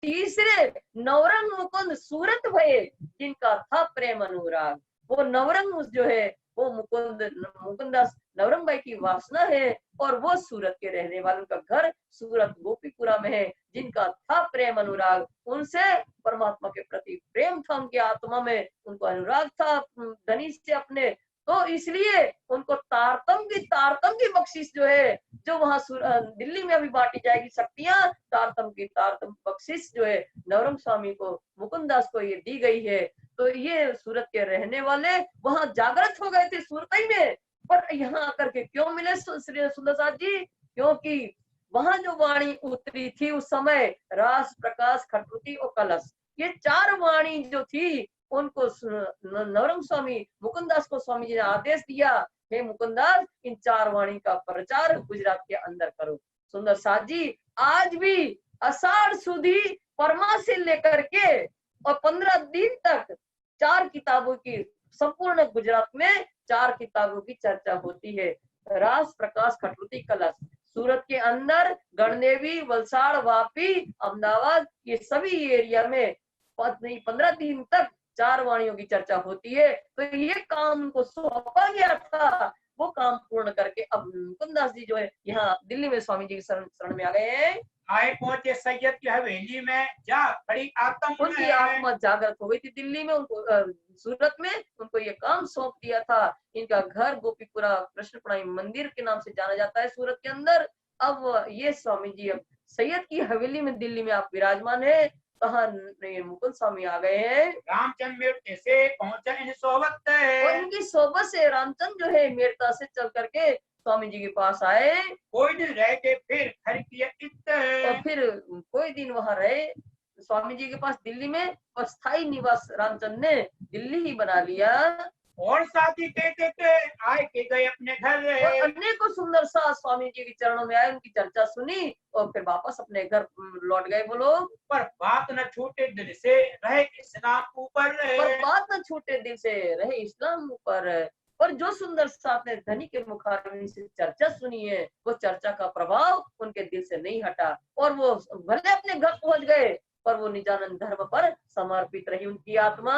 तीसरे नवरंग मुकुंद सूरत भये जिनका था प्रेम अनुराग। वो नवरंग जो है वो मुकुंदास नवरंग भाई की वासना है और वो सूरत के रहने वालों का घर सूरत गोपीपुरा में है, जिनका था प्रेम अनुराग। उनसे परमात्मा के प्रति प्रेम था, उनकी आत्मा में उनको अनुराग था धनी से अपने। तो इसलिए उनको तारतम की बख्शिश जो है, जो वहां दिल्ली में अभी बांटी जाएगी शक्तियां, तारतम बख्शिश जो है नवरंग स्वामी को, मुकुंदास को ये दी गई है। तो ये सूरत के रहने वाले वहां जागृत हो गए थे सूरत ही में, पर यहाँ आकर के क्यों मिले श्री सुंदरसाद जी? क्योंकि वहां जो वाणी उतरी थी उस समय, रास, प्रकाश, खटरुति और कलश, ये चार वाणी जो थी उनको नवरंग स्वामी मुकुंदास को स्वामी जी ने आदेश दिया, हे मुकुंदास इन चार वाणी का प्रचार गुजरात के अंदर करो। सुंदर साथ जी आज भी आषाढ़ सुधी परमा से लेकर के और 15 दिन तक चार किताबों की संपूर्ण गुजरात में चार किताबों की चर्चा होती है। रास, प्रकाश, खटरुति, कलश। सूरत के अंदर गणदेवी, वलसाड़, वापी, अहमदाबाद ये सभी एरिया में 15 दिन तक चार वाणियों की चर्चा होती है। तो ये काम उनको सौंपा गया था, वो काम पूर्ण करके अब मुकुंदास जी जो है यहाँ दिल्ली में स्वामी जी की शरण में आ गए हैं। आए पहुंचे सैयद की हवेली में, जा खड़ी आत्म उनकी आत्मा जागृत हो गई थी दिल्ली में, उनको सूरत में उनको ये काम सौंप दिया था। इनका घर गोपीपुरा कृष्णपुराई मंदिर के नाम से जाना जाता है सूरत के अंदर। अब ये स्वामी जी अब सैयद की हवेली में दिल्ली में आप विराजमान है, कहा मुकुंद स्वामी आ गए हैं। रामचंद्र से पहुंचा इन सोबत और इनकी सोबत से रामचंद्र जो है मेरता से चल करके स्वामी जी के पास आए। कोई दिन रह के फिर घर किया और फिर कोई दिन वहां रहे स्वामी जी के पास दिल्ली में, और स्थायी निवास रामचंद्र ने दिल्ली ही बना लिया। और साथी कहते थे आए के गए अपने घर, और अनेकों सुंदर सा स्वामी जी के चरणों में आए, उनकी चर्चा सुनी और फिर वापस अपने घर लौट गए वो लोग। पर बात न छूटे दिल से रहे इस्लाम ऊपर, पर बात न छूटे दिल से रहे इस्लाम ऊपर। पर जो सुंदर सा अपने धनी के मुखारबिन से चर्चा सुनी है, वो चर्चा का प्रभाव उनके दिल से नहीं हटा, और वो भले अपने घर पहुंच गए पर वो निजानंद धर्म पर समर्पित रही उनकी आत्मा।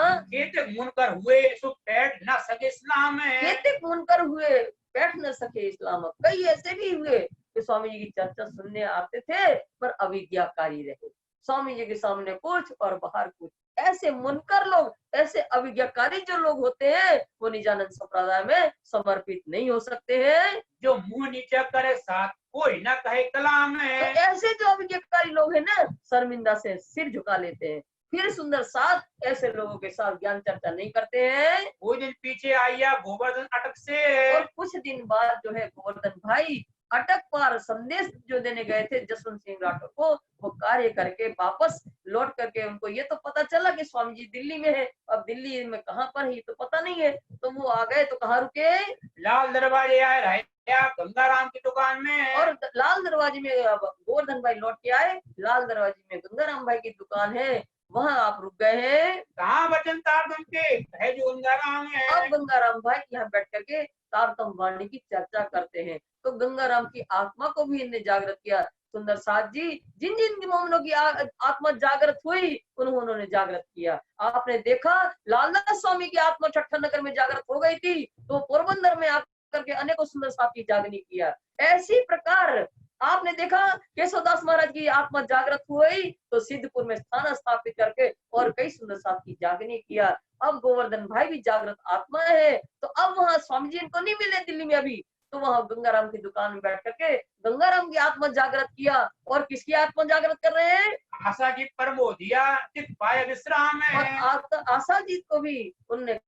मुनकर हुए सुख बैठ न सके इस्लाम में, मुनकर हुए बैठ न सके इस्लाम। कई ऐसे भी हुए कि स्वामी जी की चर्चा सुनने आते थे पर अविज्ञाकारी रहे, स्वामी जी के सामने कुछ और बाहर कुछ। ऐसे मुनकर लोग, ऐसे अविज्ञाकारी जो लोग होते हैं वो निजानंद संप्रदाय में समर्पित नहीं हो सकते हैं। जो मुंह नीचा करे साथ कोई ना कहे कलाम है, तो ऐसे जो अविज्ञाकारी लोग हैं ना, शर्मिंदा से सिर झुका लेते हैं। फिर सुंदर साथ ऐसे लोगों के साथ ज्ञान चर्चा नहीं करते हैं। वो दिन पीछे आया गोवर्धन अटक से, और कुछ दिन बाद जो है गोवर्धन भाई अटक पार संदेश जो देने गए थे जसवंत सिंह राठौर को, वो कार्य करके वापस लौट करके उनको ये तो पता चला कि स्वामी जी दिल्ली में है। अब दिल्ली में कहाँ पर ही तो पता नहीं है, तो वो आ गए तो कहाँ रुके? लाल दरवाजे आए रहे गंगाराम की दुकान में, और लाल दरवाजे में अब गोवर्धन भाई लौट के आए, लाल दरवाजे में गंगाराम भाई की दुकान है, वहां आप रुक गए हैं। कहाँ वचन तारतम के है जो गंगाराम है। अब गंगाराम भाई यहाँ बैठ करके तारतम वाणी की चर्चा करते हैं। तो गंगाराम की आत्मा को भी इनने जागृत किया। सुंदर साथ जी जिन जिन मोमनों की आत्मा जागृत हुई उन्होंने जागृत किया। आपने देखा लालदास स्वामी की आत्मा छठन नगर में जागृत हो गई थी, तो पोरबंदर में आकर के अनेकों सुंदर साथ की जागनी किया। ऐसी प्रकार आपने देखा केशवदास महाराज की आत्मा जागृत हुई तो सिद्धपुर में स्थान स्थापित करके और कई सुंदर साथ की जागनी किया। अब गोवर्धन भाई भी जागृत आत्मा है, तो अब वहां स्वामी जी इनको नहीं मिले दिल्ली में अभी, तो वहां गंगाराम की दुकान में बैठ करके गंगाराम की आत्मा जागृत किया। और किसकी आत्मा जागृत कर रहे हैं? आशा जी परमो दिया पाया विश्राम है, और आशा जी को भी उनने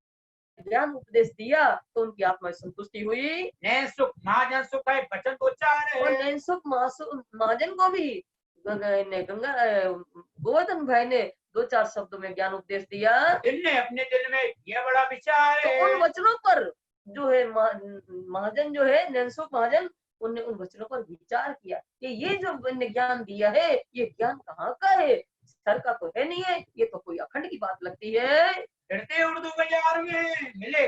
ज्ञान उपदेश दिया तो उनकी आत्मा संतुष्टि हुई। नैन सुख महाजन सुख है वचन को चार, और नैन सुख महाजन को भी गोवर्धन भाई ने 2-4 शब्दों में ज्ञान उपदेश दिया। इनने अपने दिल में यह बड़ा विचार है, तो उन वचनों पर जो है महाजन जो है नैनसुख महाजन, उनने उन वचनों पर विचार किया कि ये जो इनने ज्ञान दिया है ये ज्ञान कहाँ का है, सर का तो है नहीं है, ये तो कोई अखंड की बात लगती है। फिरते उर्दू बाजार में मिले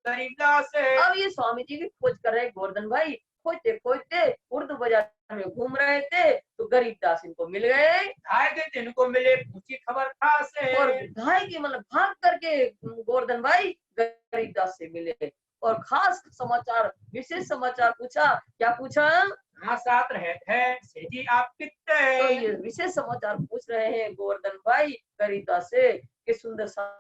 गरीबदास है। अब ये स्वामी जी की खोज कर रहे गोवर्धन भाई, खोजते खोजते उर्दू बाजार में घूम रहे थे तो तो गरीबदास इनको मिल गए गाय के दिन को मिले पूछी खबर था से और गाय की मतलब भाग करके गोवर्धन भाई गरीबदास से मिले और खास समाचार विशेष समाचार पूछा। क्या पूछा? हाँ साथ रहते सेठी आप तो कितने ये विशेष समाचार पूछ रहे हैं गोवर्धन भाई गरीबदास से कि सुंदर सा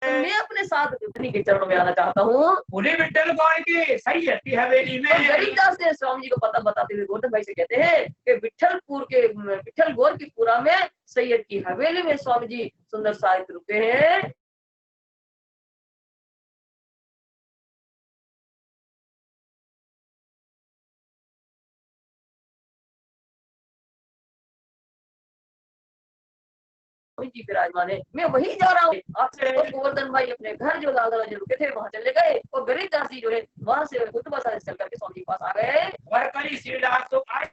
तो मैं अपने साथ उन्हीं के चरणों में आना चाहता हूँ। पूरे विठल गौर की सही हट्टी हवेली में और गरीबदास ने स्वामी जी को पता बताते हुए गोवर्धन भाई से कहते हैं कि विठल गौर की पुरा में सैयद की हवेली में स्वामी जी सुंदर साहित्य रुके हैं। जी विराजमान है, मैं वही जा रहा हूँ आपसे। तो गोवर्धन भाई अपने घर जो लाल दरवाजे रुके थे वहां चले गए और गरीबदास जी जो है वहां से चल करके स्वामी जी के पास आ गए। और करी श्रीदास तो आए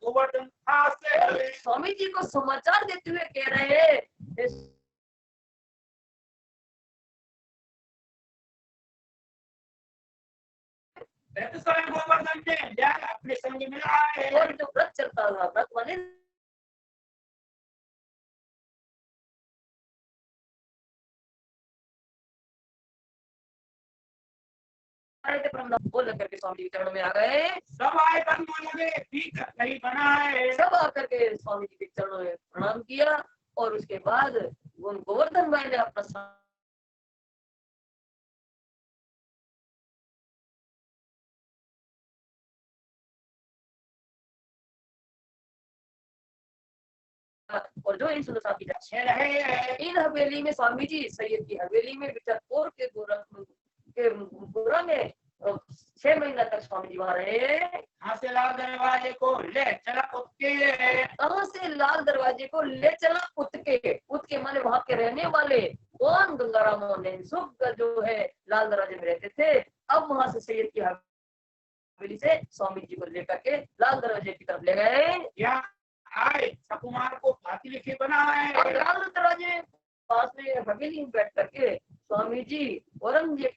गोवर्धन खास से स्वामी जी को समाचार देते हुए कह रहे हैं गोवर्धन ने अपने संग में आए और जो व्रत चलता था व्रत वाले बोल करके स्वामी जी के चरणों में आ गए। सब आए बंधु लगे पीक नहीं बनाए सब आकर के स्वामी जी के चरणों में प्रणाम किया और उसके बाद गोवर्धन भाई ने अपना और जो इन सुंदर की अच्छे रहे इन हवेली में स्वामी जी सैयद की हवेली में बिचरपुर के गोरा में 6 महीना तक स्वामी जी वहां रहे। यहाँ से लाल दरवाजे को ले चला उत्के कहाँ से लाल दरवाजे को ले चला उत्के माने वहां के रहने वाले कौन? गंगाराम ने सुख जो है लाल दरवाजे में रहते थे। अब वहां से सैयद की हवेली से स्वामी जी को लेकर के लाल दरवाजे की तरफ ले गए। या आए सकुमार को फाती लिखी बनाए लाल दरवाजे पास में हवेली में बैठ करके स्वामी जी औरंगजेब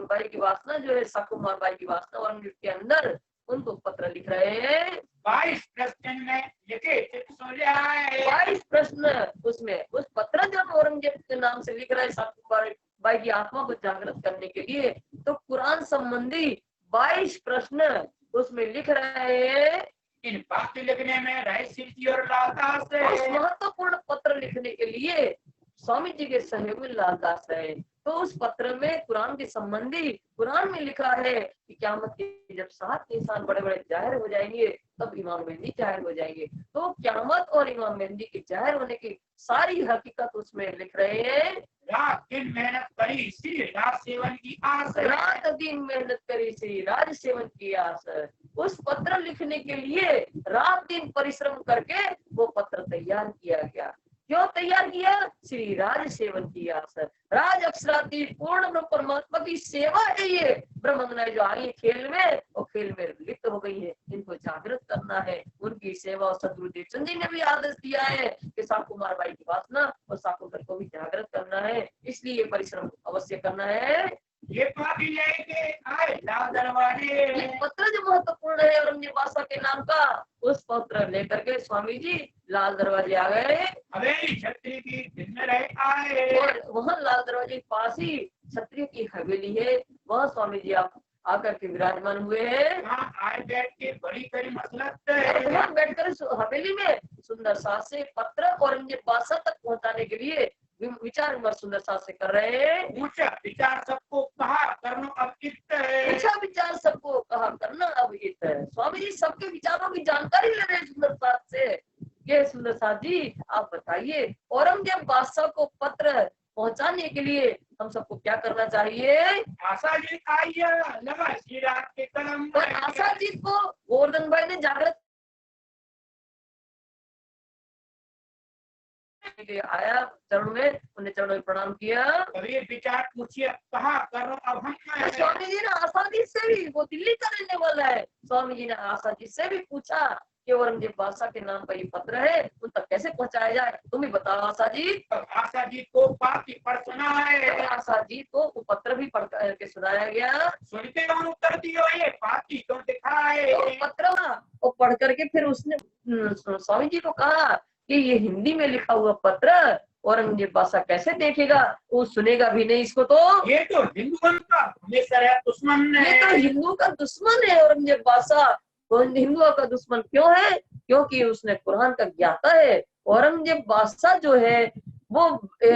बाई की वासना जो है सकुमार बाई की वासना औरंगजेब के अंदर उनको पत्र लिख रहे हैं। 22 प्रश्न में लिखे 22 प्रश्न उसमें उस पत्र जब औरंगजेब के नाम से लिख रहे हैं सकुमार बाई की आत्मा को जागृत करने के लिए, तो कुरान संबंधी 22 प्रश्न उसमें लिख रहे हैं। इन बातें लिखने में रहस्य और लालदास उस महत्वपूर्ण पत्र लिखने के लिए स्वामी जी के सहयोग में लालदास है। तो उस पत्र में कुरान के संबंधी कुरान में लिखा है कि क़यामत के जब 7 इंसान बड़े बड़े जाहिर हो जाएंगे तब इमाम मेहदी जाहिर हो जाएंगे। तो क़यामत और इमाम मेहदी के जाहिर होने की सारी हकीकत उसमें लिख रहे हैं। रात दिन मेहनत करी श्री राज सेवन की आस रात दिन मेहनत करी श्री राज सेवन की आस। उस पत्र लिखने के लिए रात दिन परिश्रम करके वो पत्र तैयार किया गया। क्यों तैयार किया? श्री राज सेवन की आस। राज अक्षराती पूर्ण ब्रह्म परमात्मा की सेवा है। ये ब्रह्मंगनाएं जो आई खेल में और खेल में लिप्त हो गई है, इनको जागृत करना है। उनकी सेवा और सदगुरुदेव चंद जी ने भी आदेश दिया है कि साकुमार बाई की वासना और साकुकर को भी जागृत करना है, इसलिए परिश्रम अवश्य करना है। ये पापी लेके आए लाल दरवाजे ये पत्र जो महत्वपूर्ण है औरंगजेब बादशाह के नाम का, उस पत्र लेकर के स्वामी जी लाल दरवाजे आ गए। हवेली छत्री की दिन में रहे आए और वहाँ लाल दरवाजे के पास ही क्षत्रिय की हवेली है, वहाँ स्वामी जी आप आकर के विराजमान हुए हैं। वहाँ आए बैठ के बड़ी करी मसलत वहाँ बैठकर हवेली में सुंदर साथ से पत्र औरंगजेब बादशाह तक पहुँचाने के लिए विचार विमर्श सुंदर साथ से कर रहे हैं। ऊंचा विचार सबको कहा करना अब इत है ऊंचा विचार सबको कहा करना अब इत है। स्वामी जी सबके विचारों की जानकारी ले रहे हैं सुंदर साथ से। ये सुंदर साथ जी आप बताइए औरंगजेब बादशाह को पत्र पहुंचाने के लिए हम सबको क्या करना चाहिए? आशा जी आइए लगा श्री राज के कलम और आशा जी को गोवर्धन भाई ने जागृत आया चरण में, उन्हें चरणों में प्रणाम किया। कभी विचार पूछिए कहा करो अब हम स्वामी जी ने आशा जी से भी, वो दिल्ली का रहने वाला है, स्वामी जी ने आशा जी से भी पूछा कि औरंगजेब बादशाह के नाम पर ये पत्र है, उन तक कैसे पहुंचाया जाए, तुम ही बताओ आशा जी। आशा जी को पाती पढ़ सुना है, आशा जी को वो पत्र भी पढ़ के सुनाया गया। सुन के कौन उत्तर दियो ये पाती क्यों दिखाए। तो पत्र वो पढ़ करके फिर उसने स्वामी जी को कहा कि ये हिंदी में लिखा हुआ पत्र औरंगजेब बादशाह कैसे देखेगा, वो सुनेगा भी नहीं इसको। तो ये तो हिंदुओं का हमेशा दुश्मन है, ये तो हिंदू का दुश्मन है औरंगजेब बादशाह। तो हिंदुओं का दुश्मन क्यों है? क्योंकि उसने कुरान का ज्ञाता है। औरंगजेब बादशाह जो है वो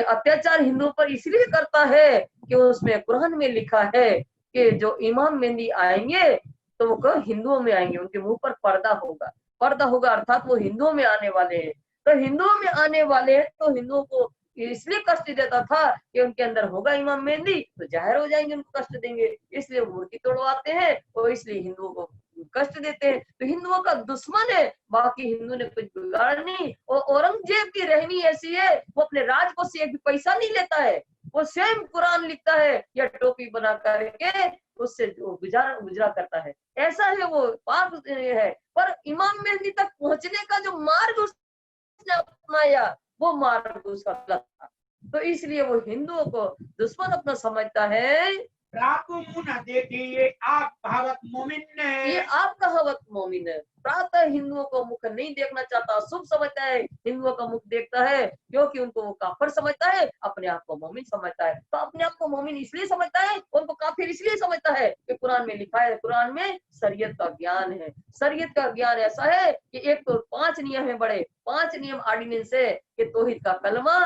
अत्याचार हिंदुओं पर इसलिए करता है कि उसमें कुरान में लिखा है कि जो इमाम मेहंदी आएंगे तो वो हिंदुओं में आएंगे, उनके मुंह पर पर्दा होगा। पर्दा होगा अर्थात वो हिंदुओं में आने वाले हैं। तो हिंदुओं में आने वाले हैं तो हिंदुओं को इसलिए कष्ट देता था कि उनके अंदर होगा इमाम मेहंदी तो जाहिर हो जाएंगे, उनको कष्ट देंगे, इसलिए मूर्ति तोड़वाते हैं और इसलिए हिंदुओं को कष्ट देते हैं। तो हिंदुओं का दुश्मन है, बाकी हिंदू ने कुछ बिगाड़ नहीं। और औरंगजेब की रहनी ऐसी है, वो अपने राजकोष से एक भी पैसा नहीं लेता है, वो स्वयं कुरान लिखता है या टोपी बना करके उससे गुजरा करता है। ऐसा है वो पाप है। पर इमाम मेहंदी तक पहुंचने का जो मार्ग उसने अपनाया वो मार्ग उसका गलत था। तो इसलिए वो हिंदुओं को दुश्मन अपना समझता है। राको मुंह न देखी ये आप कहावत मोमिन ने, ये आप कहावत मोमिन है। प्रातः हिंदुओं को मुख नहीं देखना चाहता, शुभ समझता है, हिंदुओं का मुख देखता है क्योंकि उनको वो काफिर समझता है, अपने आप को मोमिन समझता है। तो अपने आप को मोमिन इसलिए समझता है, उनको काफिर इसलिए समझता है कि कुरान में लिखा है, कुरान में शरीयत का ज्ञान है। शरीयत का ज्ञान ऐसा है कि एक तो 5 नियम है, बड़े 5 नियम ऑर्डिनेंस है कि तौहीद का कलमा,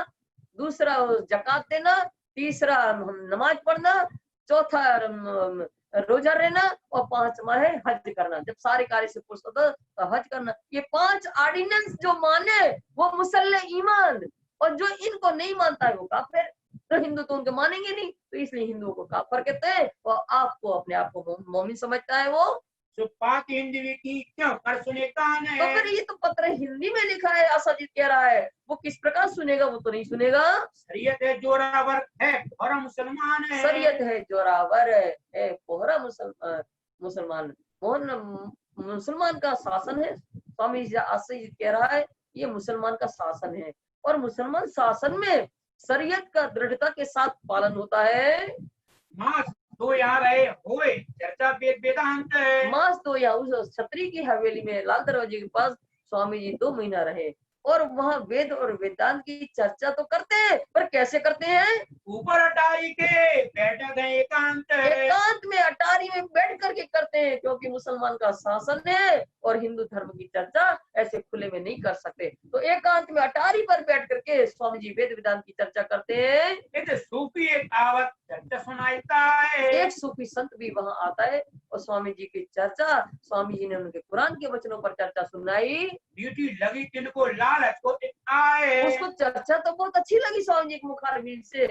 दूसरा जकात देना, तीसरा नमाज पढ़ना, चौथा रोजा रहना और 5वां है हज करना। जब सारे कार्य से फुर्सत हो तो हज करना। ये 5 ऑर्डिनेंस जो माने वो मुसल्ले ईमान, और जो इनको नहीं मानता है वो काफिर। तो हिंदू तो उनके मानेंगे नहीं, तो इसलिए हिंदुओं को काफिर कहते हैं और आपको अपने आप को मोमिन समझता है वो। पाक हिंदी की क्यों कर सुने कान तो है, फिर ये तो पत्र हिंदी में लिखा है, आसाजीत कह रहा है, वो किस प्रकार सुनेगा? वो तो नहीं सुनेगा। शरीयत है जोरावर है और मुसलमान है, शरीयत है जोरावर है कोहरा मुसलमान। मोहन मुसलमान का शासन है। स्वामी जी आसाजीत कह रहा है ये मुसलमान का शासन है और मुसलमान शासन में शरीयत का दृढ़ता के साथ पालन होता है। मास तो यार है होए चर्चा वेद वेदांत है, मास तो या उस छतरी की हवेली में लाल दरवाजे के पास स्वामी जी 2 महीना रहे और वहाँ वेद और वेदांत की चर्चा तो करते हैं, पर कैसे करते हैं? ऊपर अटारी के बैठक है एकांत है, एकांत में अटारी में बैठ करके करते हैं, क्योंकि मुसलमान का शासन है और हिंदू धर्म की चर्चा ऐसे खुले में नहीं कर सकते। तो एकांत में अटारी पर बैठ करके स्वामी जी वेद वेदांत की चर्चा करते हैं। एक सूफी एक आवत चर्चा सुनाता है, एक सूफी संत भी वहां आता है और स्वामी जी की चर्चा, स्वामी जी ने उनके कुरान के वचनों पर चर्चा सुनाई। ड्यूटी लगी तिनको लालच को आए, उसको चर्चा तो बहुत अच्छी लगी स्वामी जी के मुखारबिंद से,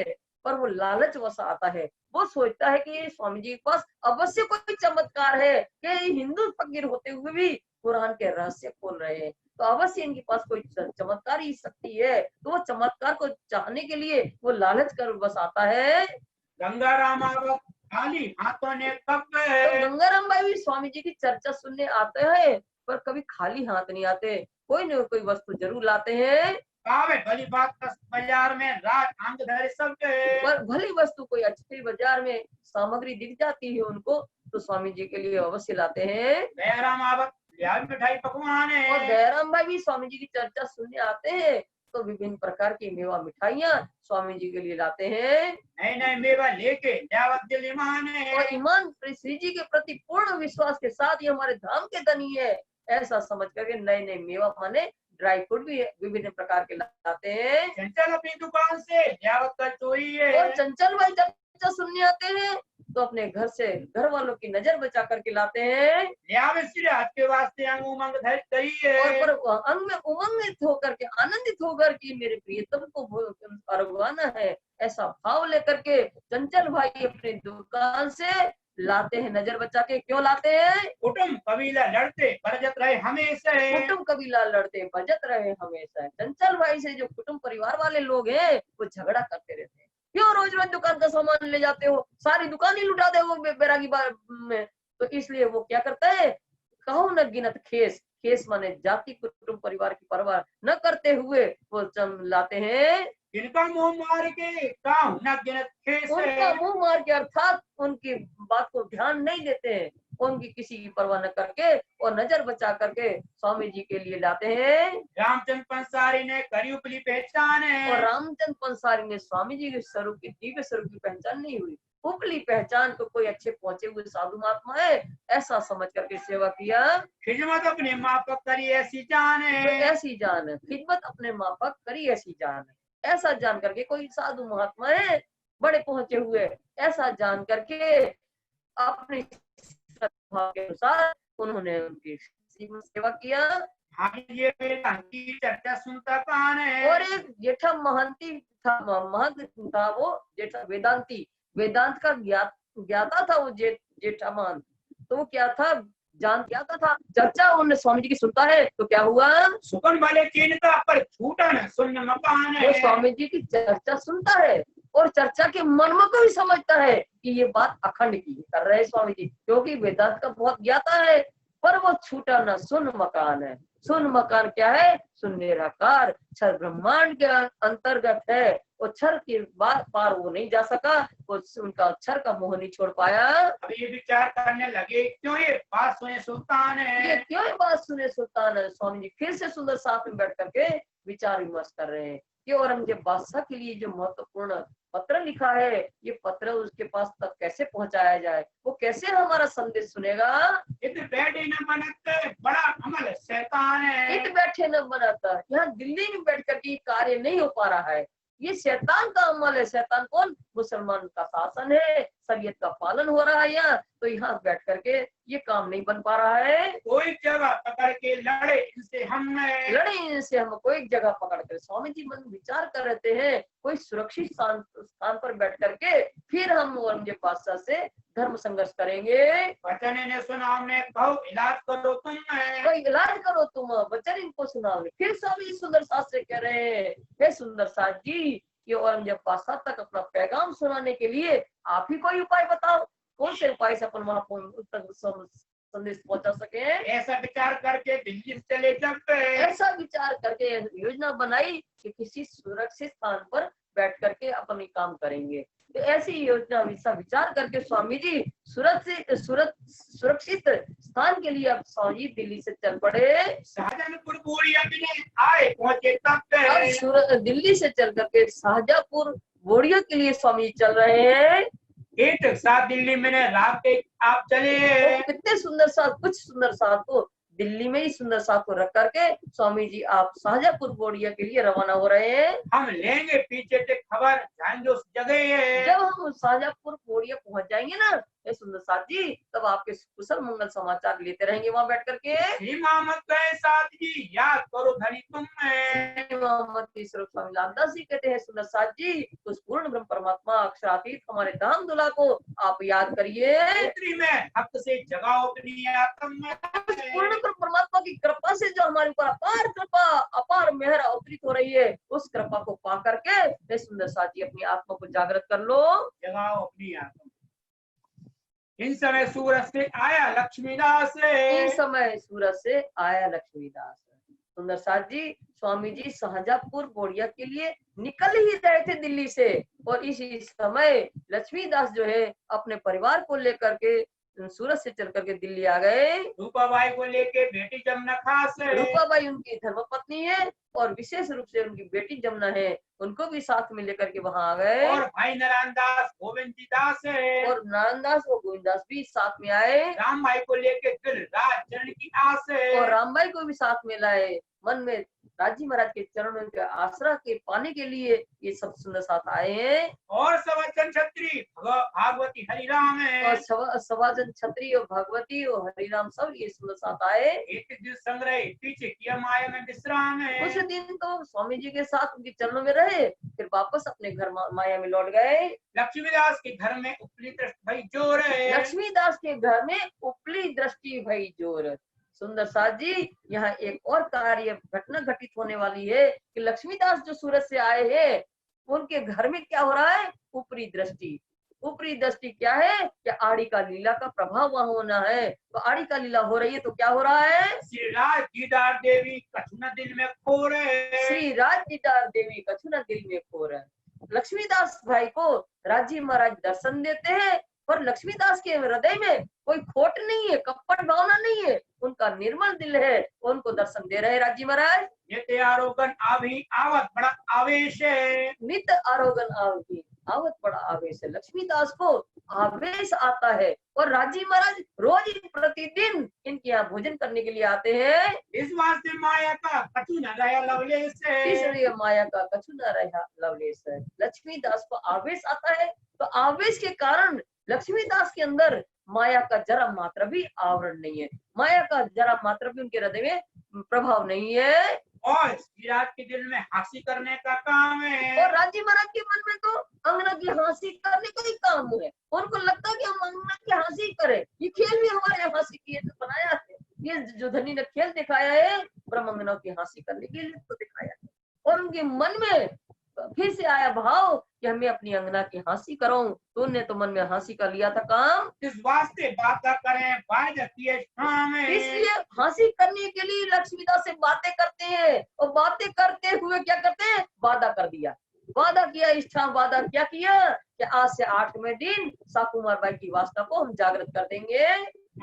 पर वो लालच वसा आता है। वो सोचता है कि स्वामी जी के पास अवश्य कोई चमत्कार है कि हिंदू फकीर होते हुए भी कुरान के रहस्य खोल रहे हैं, तो अवश्य इनके पास कोई चमत्कारी शक्ति है। तो वो चमत्कार को चाहने के लिए वो लालच कर बस आता है। गंगाराम आवत खाली हाथों ने कब तो गंगाराम भाई भी स्वामी जी की चर्चा सुनने आते हैं, पर कभी खाली हाथ नहीं आते, कोई न कोई वस्तु जरूर लाते हैं। भली बात बाजार में राज अंग धरे सब पर भली वस्तु कोई अच्छी बाजार में सामग्री दिख जाती है उनको, तो स्वामी जी के लिए अवश्य लाते हैं। दयाराम आवत मिठाई पकवान है, और दयाराम भाई भी स्वामी जी की चर्चा सुनने आते हैं, तो विभिन्न प्रकार की मेवा मिठाइयाँ स्वामी जी के लिए लाते हैं। नए नए मेवा लेके दावत दिल ईमान है, और ईमान श्री जी के प्रति पूर्ण विश्वास के साथ ये हमारे धाम के धनी है ऐसा समझ करके नए नए मेवा माने ड्राई फ्रूट भी विभिन्न प्रकार के लाते हैं। चंचल अपनी दुकान से दावत का चोरी है, और चंचल भाई चर्चा सुनने आते हैं तो अपने घर से घर वालों की नजर बचा करके लाते हैं। के वास्ते अंग उमंग धर करी है, और पर अंग में उमंगित होकर के आनंदित होकर के मेरे प्रियतम को अरगवाना है, ऐसा भाव लेकर के चंचल भाई अपनी दुकान से लाते हैं नजर बचा के। क्यों लाते हैं? कुटुंब कबीला लड़ते बरजत रहे हमेशा, कुटुंब कबीला लड़ते बजत रहे हमेशा। चंचल भाई से जो कुटुंब परिवार वाले लोग हैं वो झगड़ा करते रहते हैं, क्यों रोज रोज दुकान का सामान ले जाते हो, सारी दुकान ही लुटा दे वो बैरागी बार में। तो इसलिए वो क्या करता है, कहो न गिनत खेस, केस माने जाति कुटुंब परिवार की परवाह न करते हुए वो लाते हैं। इनका मुंह मार के काम न गिनत खेस उनका मुंह मार के अर्थात उनकी बात को ध्यान नहीं देते हैं, उनकी किसी की परवाह न करके और नजर बचा करके स्वामी जी के लिए लाते हैं। रामचंद्र पंसारी ने करी उपली पहचान और है। रामचंद्र पंसारी ने स्वामी जी के स्वरूप की दिव्य स्वरूप की पहचान नहीं हुई, उपली पहचान तो कोई अच्छे पहुंचे हुए साधु महात्मा है ऐसा समझ करके सेवा किया। खिदमत अपने मापक करी ऐसी जान तो है। ऐसी जान है, खिदमत अपने मापक करी ऐसी जान है, ऐसा जान करके कोई साधु महात्मा है बड़े पहुंचे हुए, ऐसा जान करके अपनी श्रद्धा के अनुसार उन्होंने उनकी सेवा किया। हाँ ये की चर्चा सुनता कौन है। और एक जेठा महंती था, महंत था वो जेठा वेदांती, वेदांत का ज्ञाता था वो जेठा महंत। तो वो क्या था, जान क्या था, चर्चा उन स्वामी जी की सुनता है तो क्या हुआ, सुकन वाले चिन्हता पर छूटा न सुन मकान वो है। स्वामी जी की चर्चा सुनता है और चर्चा के मर्म को भी समझता है कि ये बात अखंड की कर रहे हैं स्वामी जी, क्योंकि वेदांत का बहुत ज्ञाता है। पर वो छूटा न सुन मकान है। सुन मकान क्या है, सुन निराकार क्षर ब्रह्मांड के अंतर्गत है, वो क्षर के पार वो नहीं जा सका, वो उनका अक्षर का मोह नहीं छोड़ पाया। अब ये विचार करने लगे क्यों ये बात सुने सुल्तान ये है। क्यों ये बात सुने सुल्तान है। स्वामी जी फिर से सुंदर साथ में बैठ करके विचार विमर्श कर रहे हैं कि औरंगजेब बादशाह के लिए जो महत्वपूर्ण पत्र लिखा है, ये पत्र उसके पास तक कैसे पहुंचाया जाए, वो कैसे हमारा संदेश सुनेगा। इत बैठे न बनत बड़ा अमल शैतान है। इत बैठे न बनाता, यहाँ दिल्ली में बैठ करके कार्य नहीं हो पा रहा है, ये शैतान का अमल है। शैतान कौन, मुसलमान का शासन है, शरीयत का पालन हो रहा है यहाँ, तो यहाँ बैठ करके ये काम नहीं बन पा रहा है। कोई जगह पकड़ के लड़े इनसे हमने। लड़े इनसे हम, कोई जगह पकड़ कर। स्वामी जी मन विचार कर रहते हैं कोई सुरक्षित स्थान पर बैठ करके फिर हम औरंगजेब बादशाह से धर्म संघर्ष करेंगे। बचने ने सुना हमने कहो इलाज करो तुम। कोई इलाज करो तुम, वचन इनको सुनाओ। फिर स्वामी सुंदर साथ से कह रहे हैं, हे सुंदर साथ जी, ये औरंगजेब बादशाह तक अपना पैगाम सुनाने के लिए आप ही कोई उपाय बताओ, कौन से उपाय से अपन वहां तक संदेश पहुंचा सके। ऐसा विचार करके दिल्ली से चले जब ऐसा विचार करके योजना बनाई कि किसी सुरक्षित स्थान पर बैठ करके अपन ये काम करेंगे। तो ऐसी योजना विचार करके स्वामी जी सुरक्षित स्थान के लिए अब स्वामी जी दिल्ली से चल पड़े। शाहजहानपुर बोरिया में आए पहुंचे तब अब दिल्ली से चल करके शाहजहांपुर बोरिया के लिए स्वामी जी चल रहे हैं। एक साथ दिल्ली में रात के आप चले। तो कितने सुंदर साथ, कुछ सुंदर साथ को दिल्ली में ही सुंदर साथ को रख करके स्वामी जी आप शाहजहांपुर बोरिया के लिए रवाना हो रहे हैं। हम लेंगे पीछे से खबर जान जो जगह है। जब हम शाहजहांपुर बोरिया पहुंच जाएंगे ना सुंदर साथ जी, तब आपके कुशल मंगल समाचार लेते रहेंगे वहां बैठ करके। मोहम्मद गए साथ जी याद करो धनी तुम मोहम्मद स्वामी लालदास जी कहते हैं, सुंदर साथ जी उस पूर्ण ब्रह्म परमात्मा अक्षरातीत हमारे धाम दुला को आप याद करिए। में हक से जगाओ अपनी आत्मा। पूर्ण ब्रह्म परमात्मा की कृपा से जो हमारे ऊपर अपार कृपा अपार मेहर अवतरित हो रही है, उस कृपा को पा करके सुंदर साथ जी अपनी आत्मा को जागृत कर लो, जगाओ अपनी आत्मा। इन समय सूरत से आया लक्ष्मीदास। इन समय सूरत से आया लक्ष्मीदास। सुंदर साथ जी स्वामी जी शाहजहांपुर बोरिया के लिए निकल ही रहे थे दिल्ली से, और इसी समय लक्ष्मीदास जो है अपने परिवार को लेकर के सूरत से चल करके दिल्ली आ गए। रूपाबाई को लेके बेटी जमुना खास है। रूपाबाई उनकी धर्मपत्नी है और विशेष रूप से उनकी बेटी जमुना है, उनको भी साथ में लेकर के वहां आ गए। और भाई नारायण दास गोविंद जी दास है। और नारायण दास और गोविंद दास भी साथ में आए। राम भाई को लेके दिल राज चरण की आस है। और राम भाई को भी साथ में लाए, मन में राजी महाराज के चरणों के आसरा के पाने के लिए ये सब सुंदर साथ आए हैं। और सवाजन छत्री भागवती हरिराम है। और सवाजन छत्री और भागवती और हरिराम सब ये सुंदर साथ आए। एक दिन संग्रह पीछे किया माया में विश्राम है। कुछ दिन तो स्वामी जी के साथ उनके चरणों में रहे, फिर वापस अपने घर माया में लौट गए। लक्ष्मीदास के घर में उपली दृष्टि भई जोर है। लक्ष्मीदास के घर में उपली दृष्टि भई जोर। सुंदर साथ जी यहाँ एक और कार्य घटना घटित होने वाली है कि लक्ष्मीदास जो सूरत से आए हैं उनके घर में क्या हो रहा है, ऊपरी दृष्टि। ऊपरी दृष्टि क्या है कि आड़ी का लीला का प्रभाव वहां होना है। तो आड़ी का लीला हो रही है तो क्या हो रहा है, श्री राजगीदार देवी कछुना दिल में खो रहे। श्री राजगीदार देवी कछुना दिल में खो रहे। लक्ष्मीदास भाई को राजी महाराज दर्शन देते हैं, पर लक्ष्मीदास के हृदय में कोई खोट नहीं है, कपट भावना नहीं है, उनका निर्मल दिल है, उनको दर्शन दे रहे राजी महाराज। नित्य आरोगन अभी आवत बड़ा आवेश है। नित्य आरोगन आवती आवत बड़ा आवेश है। लक्ष्मीदास को आवेश आता है और राजी महाराज रोज प्रतिदिन इनके यहाँ भोजन करने के लिए आते हैं। इस वास्ते माया का कछु न रहा लवलेश है। इसलिए माया का कछु न रहा लवलेश है। लक्ष्मीदास को आवेश आता है, तो आवेश के कारण लक्ष्मीदास के अंदर माया का जरा मात्र भी आवरण नहीं है, माया का जरा मात्र भी उनके हृदय में प्रभाव नहीं है। और श्रीराज के दिल में हंसी करने का काम है। और राजी महाराज के मन में तो अंगना की हंसी करने का ही काम है। उनको लगता है कि हम अंगना की हंसी करें, ये खेल भी हमारे हंसी की तो बनाया है, ये जो धनी ने खेल दिखाया है ब्रह्मंगनों की हंसी करने के लिए तो दिखाया है। और उनके मन में फिर से आया भाव कि हमें अपनी अंगना की हंसी करो, तो उन्होंने तो मन में हंसी का लिया था काम। इस वास्ते बातें करें इसलिए हंसी करने के लिए लक्ष्मीदास से बातें करते हैं, और बातें करते हुए क्या करते हैं, वादा कर दिया, वादा किया, इष्टा वादा क्या किया कि आज से 8वें दिन साकुमार बाई की वास्ता को हम जागृत कर देंगे।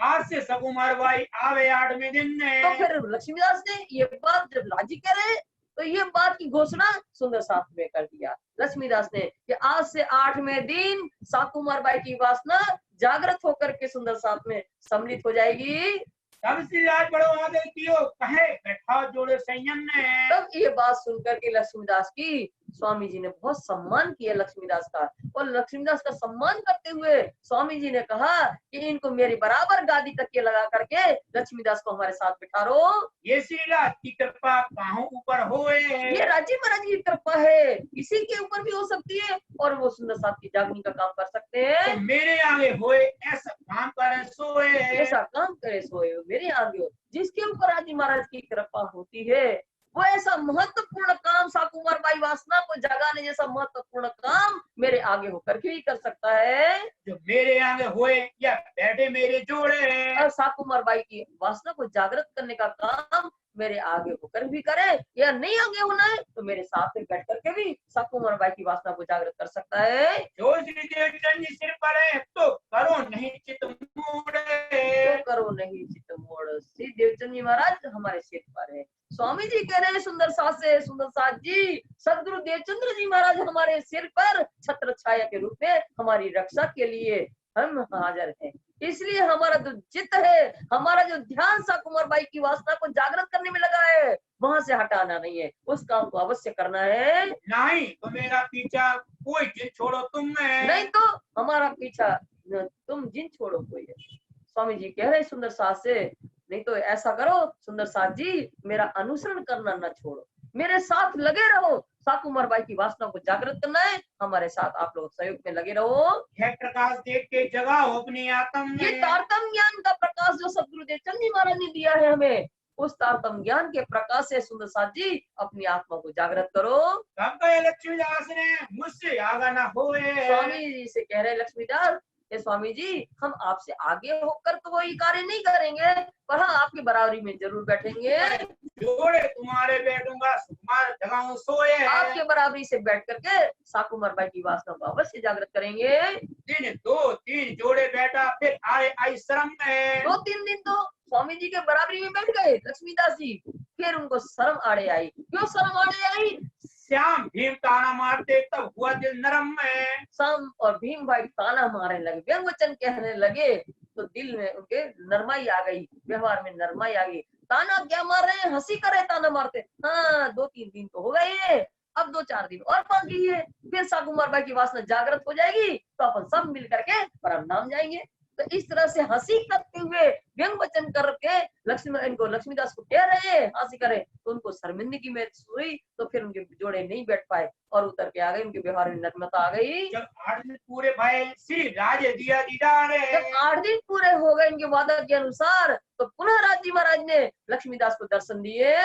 आज से सकुमार बाई आवे 8वें दिन ने। तो फिर लक्ष्मीदास ने ये बात जब राजी करे तो ये बात की घोषणा सुंदर साथ में कर दिया लक्ष्मीदास ने कि आज से 8वें दिन साकुमार बाई की वासना जागृत होकर के सुंदर साथ में सम्मिलित हो जाएगी। तब श्रीराज बड़ो आदर कियो कहे बैठा जोड़े संयम ने। तब ये बात सुनकर के लक्ष्मीदास की स्वामी जी ने बहुत सम्मान किया लक्ष्मीदास का, और लक्ष्मीदास का सम्मान करते हुए स्वामी जी ने कहा कि इनको मेरी बराबर गादी तक लगा करके लक्ष्मीदास को हमारे साथ बिठा रो। ये श्रीराज की कृपा कहाँ ऊपर होए। ये राजी महाराज की कृपा है, इसी के ऊपर भी हो सकती है, और वो सुंदर साथ की जागनी का काम कर सकते हैं। तो मेरे आगे होए ऐसा काम करे सोए। ऐसा काम करे सोए मेरे आगे हो। जिसके ऊपर राजी महाराज की कृपा होती है वो ऐसा महत्वपूर्ण काम साकुमार बाई वासना को जगाने जैसा महत्वपूर्ण काम मेरे आगे होकर के ही कर सकता है। जो मेरे आगे होए या बैठे मेरे जोड़े। और साकुमार बाई की वासना को जागृत करने का काम मेरे आगे होकर भी करे, या नहीं आगे होना है तो मेरे साथ में बैठ करके भी साकुमार बाई की वासना को जागृत कर सकता है। जो श्री देवचंद जी सिर पर है तो करो नहीं चित मोड़। तो करो नहीं चित मोड़। श्री देवचंद जी महाराज हमारे सिर पर है। स्वामी जी कह रहे हैं सुंदर साथ से, सुंदर साथ जी सदगुरु देवचंद्र जी महाराज हमारे सिर पर छत्र छाया के रूप में हमारी रक्षा के लिए हम हाजिर हैं। इसलिए हमारा जो चित्त है, हमारा जो ध्यान साकुमार बाई की वासना को जागृत करने में लगा है, वहां से हटाना नहीं है, उस काम को अवश्य करना है। नहीं तो मेरा पीछा कोई जिन छोड़ो तुम में। नहीं तो हमारा पीछा तुम जिन छोड़ो कोई है। स्वामी जी कह रहे सुंदर साथ से, नहीं तो ऐसा करो सुंदर साथ जी मेरा अनुसरण करना न छोड़ो, मेरे साथ लगे रहो, साकुमार बाई की वासना को जागृत करना है, हमारे साथ आप लोग सहयोग में लगे रहो। यह प्रकाश देख के जगाओ अपनी आत्म में। ये तारतम्य ज्ञान का प्रकाश जो सदगुरु देवचंद जी महाराज ने दिया है हमें, उस तारतम्य ज्ञान के प्रकाश से सुंदर साथ जी अपनी आत्मा को जागृत करो। तब कहे लक्ष्मीदास ने मुझसे आगा ना होए। स्वामी जी से कह रहे लक्ष्मीदास, स्वामी जी हम आपसे आगे होकर तो वही कार्य नहीं करेंगे, पर हाँ आपकी बराबरी में जरूर बैठेंगे। जोड़े तुम्हारे बैठूंगा सुकुमार जगाऊं सोए। आपके बराबरी से बैठ करके साकुमार बाई की वासना को अवश्य जागृत करेंगे। दिन 2-3 जोड़े बैठा फिर आए आई शर्म में। 2-3 दिन तो स्वामी जी के बराबरी में बैठ गए लक्ष्मीदास जी, फिर उनको शर्म आड़े आई। क्यों शर्म आड़े आई? श्याम भीम ताना मारते तब हुआ दिल नरम में। श्याम और भीम भाई ताना मारने लगे, व्यंग वचन कहने लगे, तो दिल में उनके नरमाई आ गई, व्यवहार में नरमाई आ गई। ताना क्या मार रहे हैं, हंसी कर रहे ताना मारते। हाँ 2-3 दिन तो हो गए, अब 2-4 दिन और बाकी है, फिर साकुमार बाई की वासना जागृत हो जाएगी, तो अपन सब मिल करके परम धाम जाएंगे। तो इस तरह से हंसी करते हुए व्यंग वचन करके लक्ष्मीदास को कह रहे हैं हंसी करे, तो उनको शर्मिंदगी में हुई, तो फिर उनके जोड़े नहीं बैठ पाए और उतर के आ गए, उनके व्यवहार में नर्मता आ गई। जब 8 दिन पूरे भाई श्री राजे दिया दीदार। जब 8 दिन पूरे हो गए इनके वादा के अनुसार, तो पुनः राजी महाराज ने लक्ष्मीदास को दर्शन दिए।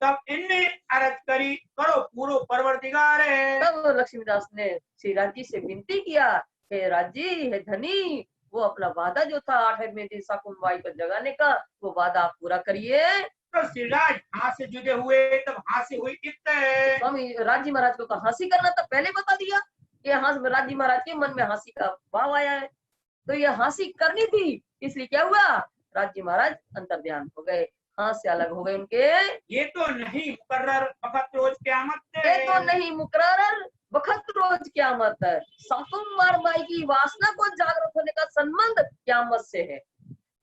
तब इनने अर्ज करी करो पूरो परवरदिगार। तब लक्ष्मीदास ने श्री राज जी से विनती किया हे राजी, हे धनी, वो अपना वादा जो था 8वें दिन शाकुंभलाई को जगाने का, वो वादा आप पूरा करिए। तो श्रीराज हाथ से जुड़े हुए, तब हंसी हुई कितने। स्वामी राजी महाराज को तो हंसी करना था, पहले बता दिया कि राजी महाराज के मन में हंसी का भाव आया है, तो ये हंसी करनी थी। इसलिए क्या हुआ, राजी महाराज अंतर्ध्यान हो गए, हाथ से अलग हो गए उनके। ये तो नहीं मुकर्रर वक्त रोज क़यामत ये तो नहीं मुकर्रर वक्त रोज क़यामत है। शाकुंभलाई की वासना को जागृत होने का संबंध क़यामत से है,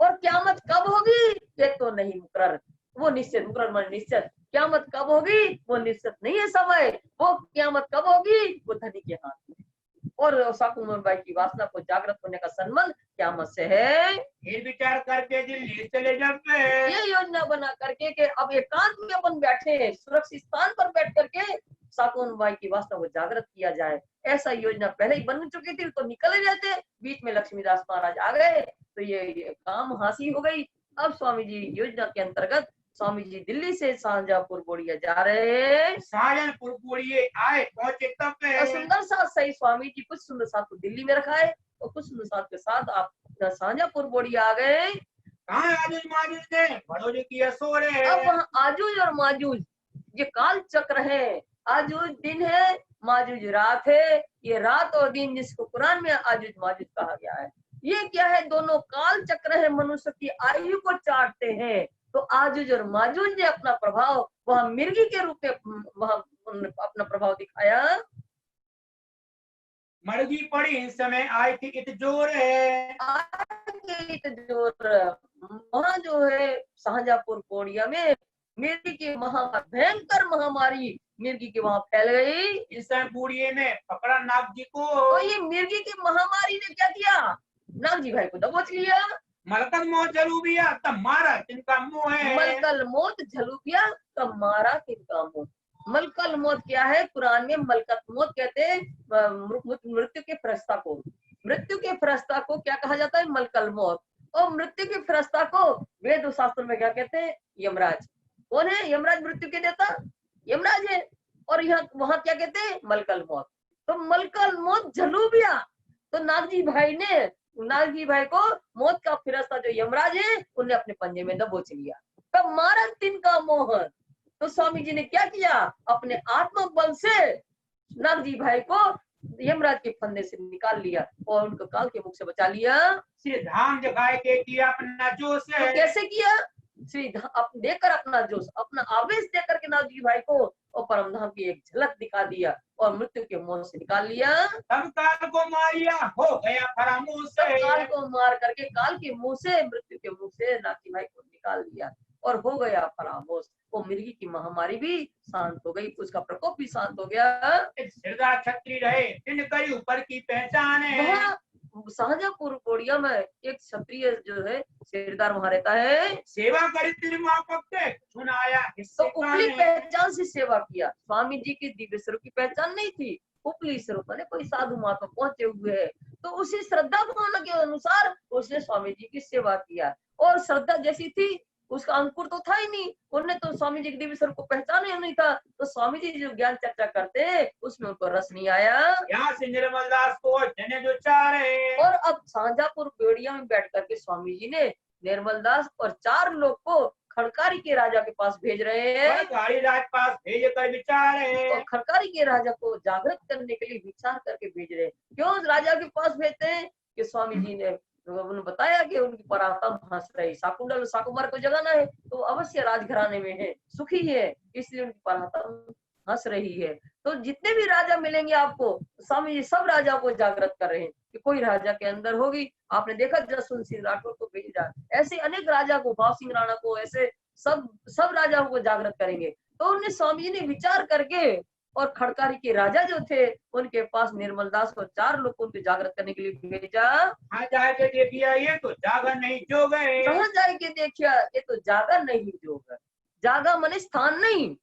और क़यामत कब होगी, ये तो नहीं मुकर्रर, वो निश्चित, मुकर्रर माने निश्चित। क़यामत कब होगी वो निश्चित नहीं है समय, वो क़यामत कब होगी वो धनी के हाथ में। और शाकुंभलाई की वासना को जागृत होने का संबंध क़यामत से है। फिर विचार करके दिल्ली चले जाते। ये योजना बना करके कि अब एकांत में अपन बैठे, सुरक्षित स्थान पर बैठ करके शाकुंभलाई की वासना को जागृत किया जाए, ऐसा योजना पहले ही बन चुकी थी, तो निकल ही जाते। बीच में लक्ष्मीदास महाराज आ गए, तो ये काम हासिल हो गई। अब स्वामी जी योजना के अंतर्गत स्वामी जी दिल्ली से शाहजहांपुर बोड़िया जा रहे हैं। शाहजहांपुर बोड़िए आए, पहुंचे तब सुंदर साथ सही स्वामी जी कुछ सुंदर साथ को दिल्ली में रखा है, और कुछ सुंदर साथ के साथ आप शाहजहांपुर बोड़िया आ गए। कहाँ आजूज माजूज ने बड़ोजे किया सो रहे। अब वहाँ आजूज और माजूज ये काल चक्र है, आजूज दिन है, माजूज रात है। ये रात और दिन जिसको कुरान में आजूज माजूज कहा गया है, ये क्या है, दोनों काल चक्र है, मनुष्य की आयु को चाटते हैं। तो आजूज और माजूज ने अपना प्रभाव वहाँ मिर्गी के रूप में वहाँ अपना प्रभाव दिखाया। मर्गी पड़ी इस समय आई थी इत जोर है। वहाँ जो है शाहजहांपुर बोड़िया में मिर्गी की भयंकर महामारी मिर्गी की वहाँ फैल गई। इस समय बूढ़िए ने पकड़ा नाग जी को। तो ये मिर्गी की महामारी ने क्या किया, नाग जी भाई को दबोच लिया। मलकल मौत झलूबिया तब मारा तिनका मुंह है। मलकल मौत झलूबिया तब मारा तिनका मुंह। मलकल मौत क्या है, कुरान में मलकत मौत कहते हैं मृत्यु के फरिश्ता को। मृत्यु के फरिश्ता को क्या कहा जाता है, मलकल मौत। और मृत्यु के फरिश्ता को वेद शास्त्र में क्या कहते हैं, यमराज। कौन है यमराज, मृत्यु के देवता यमराज है। और यहाँ वहां क्या कहते हैं, मलकल मौत। तो मलकल मौत झलूबिया, तो नागजी भाई को मौत का फरिश्ता जो यमराज है उन्हें अपने पंजे में दबोच लिया। तब मारा तिनका मोह। तो स्वामी जी ने क्या किया, अपने आत्म बल से नागजी भाई को यमराज के फंदे से निकाल लिया और उनको काल के मुख से बचा लिया। श्री धाम जगाए के किया अपना जोश है। तो कैसे किया, श्री देकर अपना जोश, अपना आवेश देकर के नागजी भाई को और परम धाम की एक झलक दिखा दिया और मृत्यु के मुंह से निकाल लिया। तब काल को मारिया हो गया फरामोश। काल को मार करके काल के मुंह से, मृत्यु के मुंह से नागजी भाई को निकाल लिया और हो गया फरामोश। वो मिर्गी की महामारी भी शांत हो गई, उसका प्रकोप भी शांत हो गया। सिरदार छत्री रहे दिन करी ऊपर की पहचान है। शाहजहांपुर बोड़िया में एक क्षत्रिय जो है सिरदार वहां रहता है। सेवा करी तेरे माँ पक्के सुनाया तो उपली पहचान से सेवा किया। स्वामी जी की दिव्य स्वरूप की पहचान नहीं थी, उपली स्वरूप ने कोई साधु महात्मा पहुंचे हुए है, तो उसी श्रद्धा भावना के अनुसार उसने स्वामी जी की सेवा किया। और श्रद्धा जैसी थी, उसका अंकुर तो था ही नहीं, उन्होंने तो स्वामी जी के दिव्य स्वरूप को पहचाना ही नहीं था। तो स्वामी जी जो ज्ञान चर्चा करते हैं उसमें उनको रस नहीं आया। यहाँ से निर्मल दास को जने जो चारे। और अब शाहजहांपुर बोड़िया में बैठ करके स्वामी जी ने निर्मल दास और 4 लोग को खड़कारी के राजा के पास भेज रहे हैं। खड़कारी राज पास भेज कर विचार है। और खड़कारी के राजा को जागृत करने के लिए विचार करके भेज रहे हैं। क्यों राजा के पास भेजते हैं कि स्वामी जी ने उन्होंने बताया कि उनकी पराक्रम हंस रही, शाकुंभल को जगाना है तो अवश्य राजघराने में है, सुखी है, इसलिए उनकी पराक्रम हंस रही है। तो जितने भी राजा मिलेंगे आपको, स्वामी जी सब राजा को जागृत कर रहे हैं कि कोई राजा के अंदर होगी। आपने देखा जसवंत सिंह राठौर को भेजा, ऐसे अनेक राजा को, भाव सिंह राणा को, ऐसे सब राजाओं को जागृत करेंगे। तो उन्हें स्वामी जी ने विचार करके और खड़कारी के राजा जो थे उनके पास निर्मल दास को 4 लोग को जागृत करने के लिए भेजा। हाँ जाके देखिए ये तो जागा नहीं जो गए। कहाँ जाके देखिया ये तो जागा नहीं जो गए। जागा माने स्थान नहीं,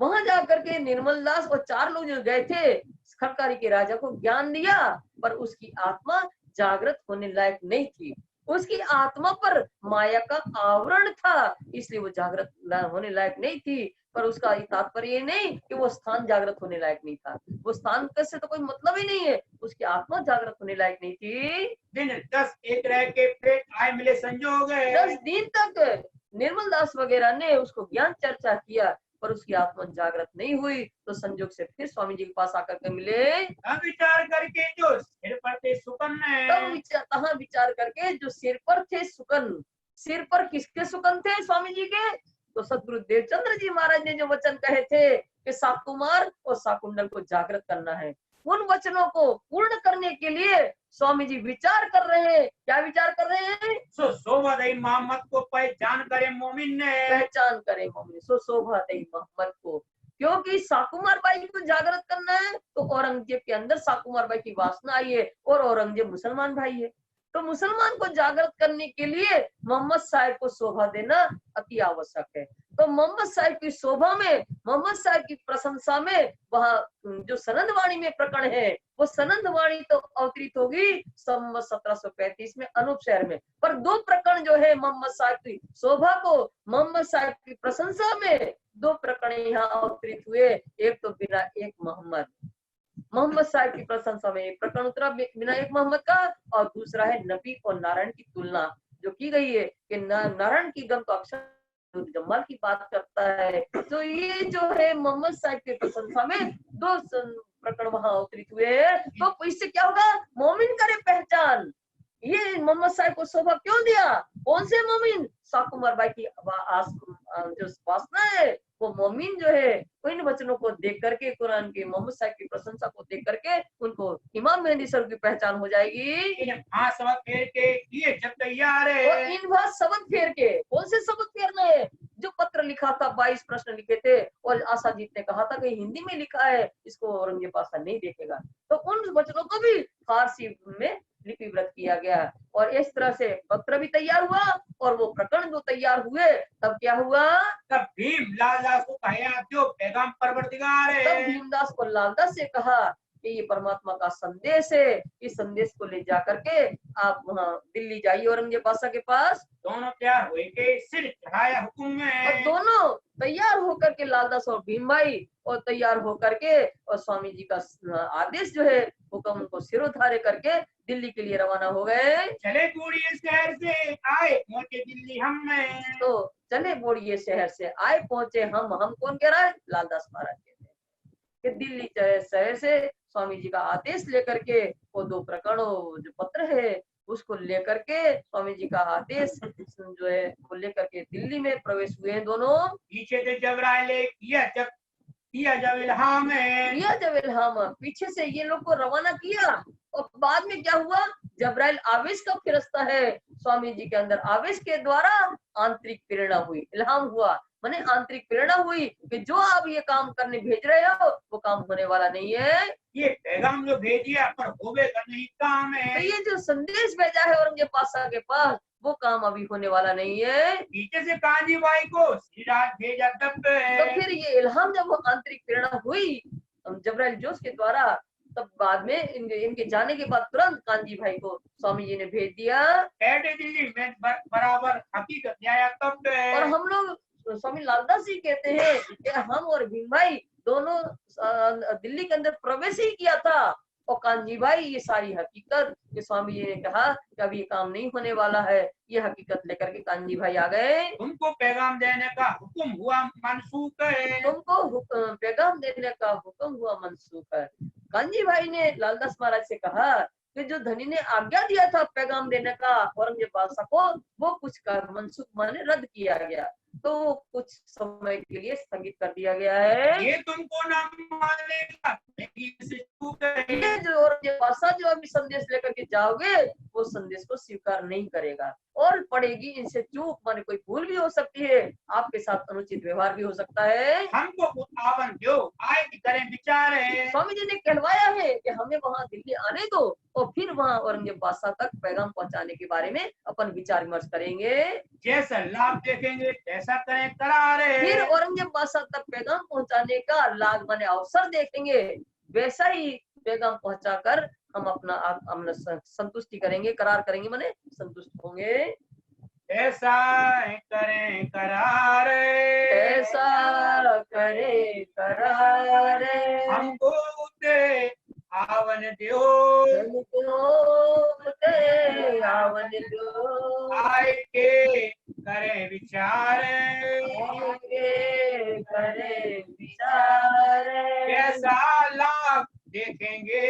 वहां जाकर के निर्मल दास और 4 लोग जो गए थे खड़कारी के राजा को ज्ञान दिया, पर उसकी आत्मा जागृत होने लायक नहीं थी। उसकी आत्मा पर माया का आवरण था, इसलिए वो जागृत होने लायक नहीं थी। पर उसका तात्पर्य ये नहीं कि वो स्थान जागृत होने लायक नहीं था, वो स्थान से तो कोई मतलब ही नहीं है, उसकी आत्मा जागृत होने लायक नहीं थी। दिन 10 एक रह के पेट आए मिले संजोग 10 दिन तक निर्मल दास वगैरह ने उसको ज्ञान चर्चा किया, पर उसकी आत्मा जागृत नहीं हुई। तो संजोग से फिर स्वामी जी के पास आकर के मिले। अब विचार करके जो सिर पर थे सुकन तब विचार करके जो सिर पर थे सुकन, सिर पर किसके सुकन थे स्वामी जी के? तो सदगुरु देवचंद्र जी महाराज ने जो वचन कहे थे कि साकुमार और साकुंडल को जागृत करना है, उन वचनों को पूर्ण करने के लिए स्वामी जी विचार कर रहे हैं। क्या विचार कर रहे हैं? सो शोभा दई मोहम्मद को पहचान करे मोमिन ने, पहचान करे मोमिन, सो शोभा दई मोहम्मद को, क्योंकि साकुमार बाई को जागृत करना है। तो औरंगजेब के अंदर साकुमार बाई की वासना आई है, और औरंगजेब मुसलमान भाई है, तो मुसलमान को जागृत करने के लिए मोहम्मद साहिब को शोभा देना अति आवश्यक है। तो मोहम्मद साहिब की शोभा में, मोहम्मद साहिब की प्रशंसा में, वहाँ जो सनंद वाणी में प्रकरण है, वो सनंद वाणी तो अवतरित होगी संवत 1735 में अनूप शहर में। पर 2 प्रकरण जो है मोहम्मद साहिब की शोभा को, मोहम्मद साहिब की प्रशंसा में 2 प्रकरण यहाँ अवतरित हुए। एक तो बिना एक मोहम्मद, मोहम्मद साहिब की प्रशंसा में एक प्रकरण उतरा बिना एक मोहम्मद का, और दूसरा है नबी और नारायण की तुलना जो की गई है कि नारायण की गम तो अक्षर जम्माल की बात करता है। तो ये जो है मोहम्मद साहिब की प्रशंसा में 2 प्रकरण वहां अवतरित हुए हैं। तो इससे क्या होगा? मोमिन करे पहचान। ये मोहम्मद साहिब को शोभा क्यों दिया? कौन से मोमिन? साकुमार बाई की जो वासना है, वो मोमिन जो है इन वचनों को देख करके, कुरान के मोहम्मद साहिब की प्रशंसा को देख करके उनको इमाम मेहंदी सर की पहचान हो जाएगी। सबक फेर के किए जब तैयार है, और इन बात सबक फेर के, कौन से सबक फेरना है? जो पत्र लिखा था, 22 प्रश्न लिखे थे, और आशा जीत ने कहा था कि हिंदी में लिखा है, इसको औरंगजेब पासा नहीं देखेगा। तो उन वचनों को भी फारसी में लिपिबद्ध किया गया, और इस तरह से पत्र भी तैयार हुआ, और वो प्रकरण जो तैयार हुए, तब क्या हुआ? तब भीम लालदास को कहा जो पैगाम परवरदिगार है, तब भीमदास को लालदास से कहा कि ये परमात्मा का संदेश है, इस संदेश को ले जा करके आप वहाँ दिल्ली जाइए औरंगजेब बादशाह के पास। दोनों तैयार हुए के सिर चढ़ाया हुक्म में, और दोनों तैयार होकर के, लालदास और भीम भाई, और तैयार होकर के, और स्वामी जी का आदेश जो है, हुक्म को सिरोधार्य करके दिल्ली के लिए रवाना हो गए। चले बोड़िए शहर से आए पहुंचे दिल्ली हम में, तो चले बोड़िए शहर से आए पहुंचे हम कौन कह रहा है? लालदास महाराज कहते हैं कि दिल्ली शहर से स्वामी जी का आदेश लेकर के वो 2 प्रकरणों जो पत्र है उसको लेकर के, स्वामी जी का आदेश जो है वो लेकर के दिल्ली में प्रवेश हुए हैं दोनों। पीछे से जबराइल किया जब इल्हाम है, किया जब इल्हाम, पीछे से ये लोग को रवाना किया, और बाद में क्या हुआ? जबराइल आवेश का फिरस्ता है, स्वामी जी के अंदर आवेश के द्वारा आंतरिक प्रेरणा हुई, इल्हाम हुआ, माने आंतरिक प्रेरणा हुई कि जो आप ये काम करने भेज रहे हो वो काम होने वाला नहीं है। ये पैगाम जो भेजिए पर होवे का नहीं काम है, तो ये जो संदेश भेजा है औरंगजेब बादशाह के पास, वो काम अभी होने वाला नहीं है। पीछे से काजी बाई को सिराज भेजा तब तो फिर ये इल्हाम जब वो आंतरिक प्रेरणा हुई जबराइल जोश के द्वारा, तब बाद में इनके जाने के बाद तुरंत कांजी भाई को स्वामी जी ने भेज दिया। दिल्ली में बराबर हकीकत न्याय तब, और हम लोग स्वामी लालदास जी कहते हैं कि हम और भीम भाई दोनों दिल्ली के अंदर प्रवेश ही किया था, और कांजी भाई ये सारी हकीकत कि स्वामी जी ने कहा कि अब ये काम नहीं होने वाला है, ये हकीकत लेकर के कांजी भाई आ गए। तुमको पैगाम देने का हुक्म हुआ मनसूख है, तुमको पैगाम देने का हुक्म हुआ मनसूख है। कांजी भाई ने लालदास महाराज से कहा कि जो धनी ने आज्ञा दिया था पैगाम देने का औरंगजेब बादशाह को, वो कुछ कर मनसूख माने रद्द किया गया, तो कुछ समय के लिए स्थगित कर दिया गया है। ये तुमको ना मानेगा, ये जो औरंगजेब बादशाह जो अभी संदेश लेकर के जाओगे, वो संदेश को स्वीकार नहीं करेगा, और पड़ेगी इनसे चूक, माने कोई भूल भी हो सकती है, आपके साथ अनुचित व्यवहार भी हो सकता है। हमको उत्थापन दो, आए कि करें विचार है। स्वामी जी ने कहलवाया है कि हमें वहां दिल्ली आने दो, और फिर वहां औरंगजेब बादशाह तक पैगाम पहुंचाने के बारे में अपन विचार विमर्श करेंगे। जैसा लाभ देखेंगे ऐसा करें करार है। फिर औरंगजेब बादशाह तक पैगाम पहुंचाने का लाभ माने अवसर देखेंगे, वैसा ही पैगाम पहुंचाकर हम अपना हमने संतुष्टि करेंगे, करार करेंगे, माने संतुष्ट होंगे। ऐसा करें करारे, ऐसा करे करारे, हमको ते आवन दियो, हमको ते आवन दो, आए के करें विचारे, आगे करे विचारे, कैसा लाभ देखेंगे,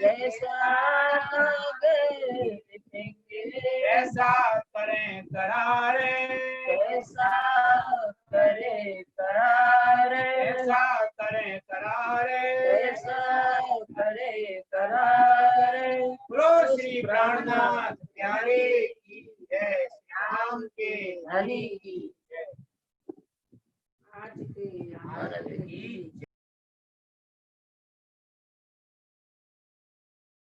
जैसा आगे देखेंगे, ऐसा करें करारे, ऐसा करे करारे, ऐसा करें करारे, ऐसा करे करारे। बोलो श्री प्राणनाथ प्यारे की जय, श्याम के हरि की जय। आनंद की